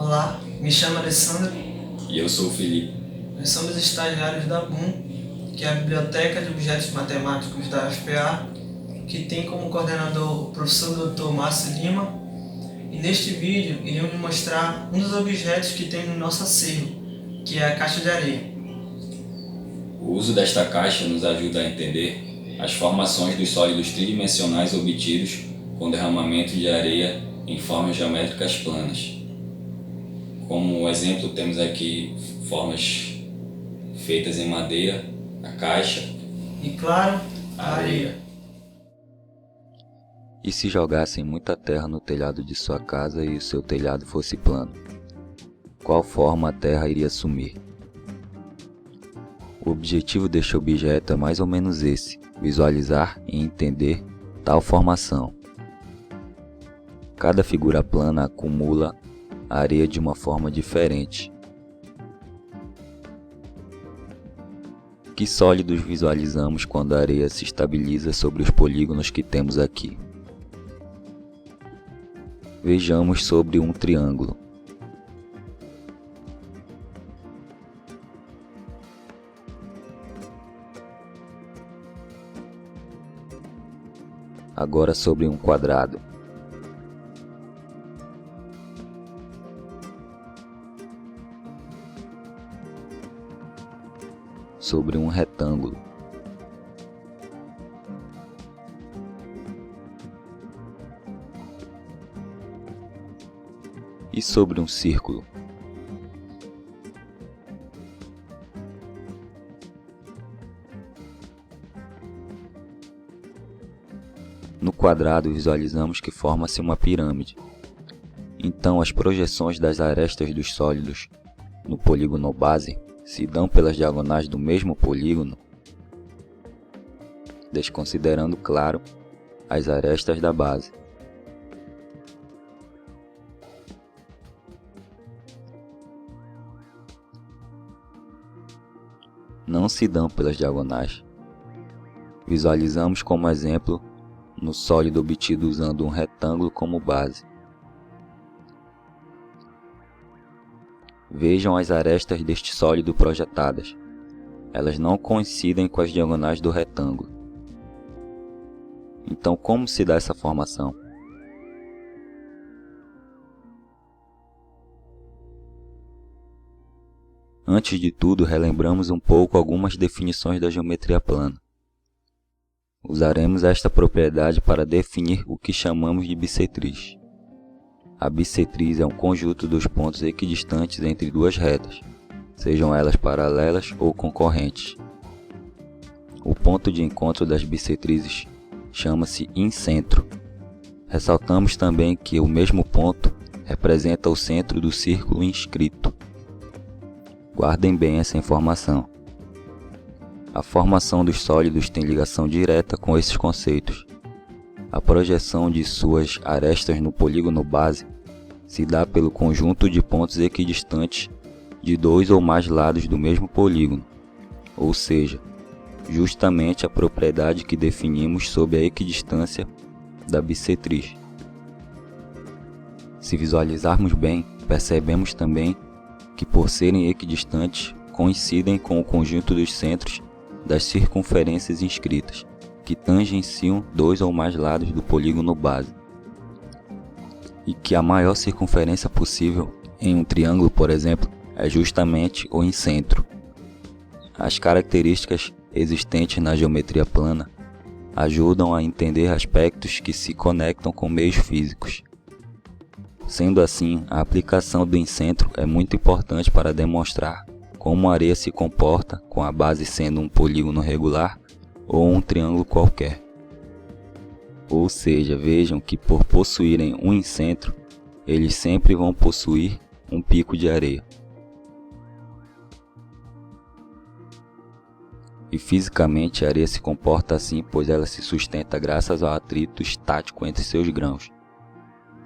Olá, me chamo Alessandro. E eu sou o Felipe. Nós somos estagiários da BUM, que é a Biblioteca de Objetos Matemáticos da UFPA, que tem como coordenador o professor Dr. Márcio Lima. E neste vídeo iremos mostrar um dos objetos que tem no nosso acervo, que é a caixa de areia. O uso desta caixa nos ajuda a entender as formações dos sólidos tridimensionais obtidos com derramamento de areia em formas geométricas planas. Como exemplo, temos aqui formas feitas em madeira, a caixa e, claro, a areia. E se jogassem muita terra no telhado de sua casa e o seu telhado fosse plano? Qual forma a terra iria assumir? O objetivo deste objeto é mais ou menos esse: visualizar e entender tal formação. Cada figura plana acumula a areia de uma forma diferente. Que sólidos visualizamos quando a areia se estabiliza sobre os polígonos que temos aqui? Vejamos sobre um triângulo. Agora sobre um quadrado. Sobre um retângulo. E sobre um círculo. No quadrado visualizamos que forma-se uma pirâmide. Então as projeções das arestas dos sólidos no polígono base se dão pelas diagonais do mesmo polígono, desconsiderando, claro, as arestas da base. Não se dão pelas diagonais. Visualizamos como exemplo no sólido obtido usando um retângulo como base. Vejam as arestas deste sólido projetadas. Elas não coincidem com as diagonais do retângulo. Então, como se dá essa formação? Antes de tudo, relembramos um pouco algumas definições da geometria plana. Usaremos esta propriedade para definir o que chamamos de bissetriz. A bissetriz é um conjunto dos pontos equidistantes entre duas retas, sejam elas paralelas ou concorrentes. O ponto de encontro das bissetrizes chama-se incentro. Ressaltamos também que o mesmo ponto representa o centro do círculo inscrito. Guardem bem essa informação. A formação dos sólidos tem ligação direta com esses conceitos. A projeção de suas arestas no polígono base se dá pelo conjunto de pontos equidistantes de dois ou mais lados do mesmo polígono, ou seja, justamente a propriedade que definimos sob a equidistância da bissetriz. Se visualizarmos bem, percebemos também que, por serem equidistantes, coincidem com o conjunto dos centros das circunferências inscritas, que tangenciam dois ou mais lados do polígono base, e que a maior circunferência possível em um triângulo, por exemplo, é justamente o incentro. As características existentes na geometria plana ajudam a entender aspectos que se conectam com meios físicos. Sendo assim, a aplicação do incentro é muito importante para demonstrar como a areia se comporta com a base sendo um polígono regular ou um triângulo qualquer. Ou seja, vejam que por possuírem um incentro, eles sempre vão possuir um pico de areia. E fisicamente a areia se comporta assim pois ela se sustenta graças ao atrito estático entre seus grãos,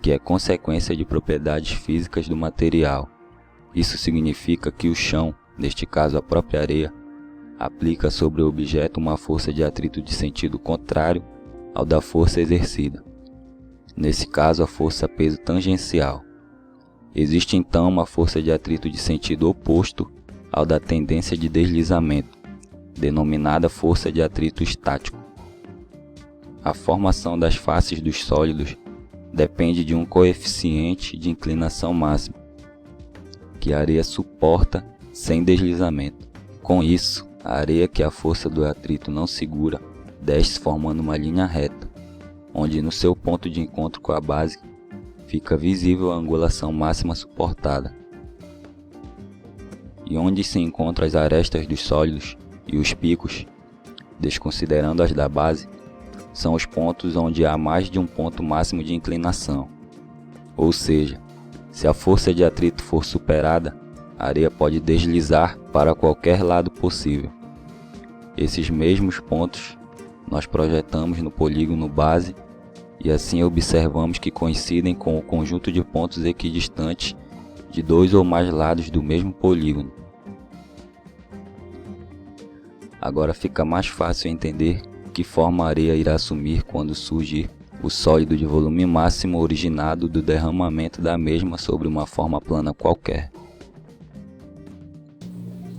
que é consequência de propriedades físicas do material. Isso significa que o chão, neste caso a própria areia, aplica sobre o objeto uma força de atrito de sentido contrário ao da força exercida. Nesse caso, a força peso tangencial. Existe então uma força de atrito de sentido oposto ao da tendência de deslizamento, denominada força de atrito estático. A formação das faces dos sólidos depende de um coeficiente de inclinação máximo, que a areia suporta sem deslizamento. Com isso, a areia que a força do atrito não segura desce formando uma linha reta, onde no seu ponto de encontro com a base fica visível a angulação máxima suportada, e onde se encontram as arestas dos sólidos e os picos, desconsiderando as da base, são os pontos onde há mais de um ponto máximo de inclinação. Ou seja, se a força de atrito for superada, a areia pode deslizar para qualquer lado possível. Esses mesmos pontos nós projetamos no polígono base e assim observamos que coincidem com o conjunto de pontos equidistantes de dois ou mais lados do mesmo polígono. Agora fica mais fácil entender que forma a areia irá assumir quando surgir o sólido de volume máximo originado do derramamento da mesma sobre uma forma plana qualquer.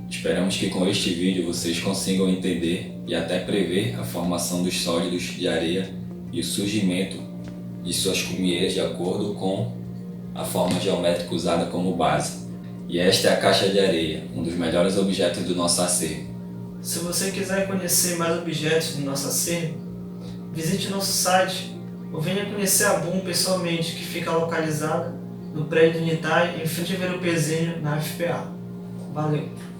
Esperamos que com este vídeo vocês consigam entender e até prever a formação dos sólidos de areia e o surgimento de suas cumieiras de acordo com a forma geométrica usada como base. E esta é a caixa de areia, um dos melhores objetos do nosso acervo. Se você quiser conhecer mais objetos do nosso acervo, visite nosso site ou venha conhecer a BUM pessoalmente, que fica localizada no prédio unitário em frente ao Ver o Pezinho, na FPA. Valeu!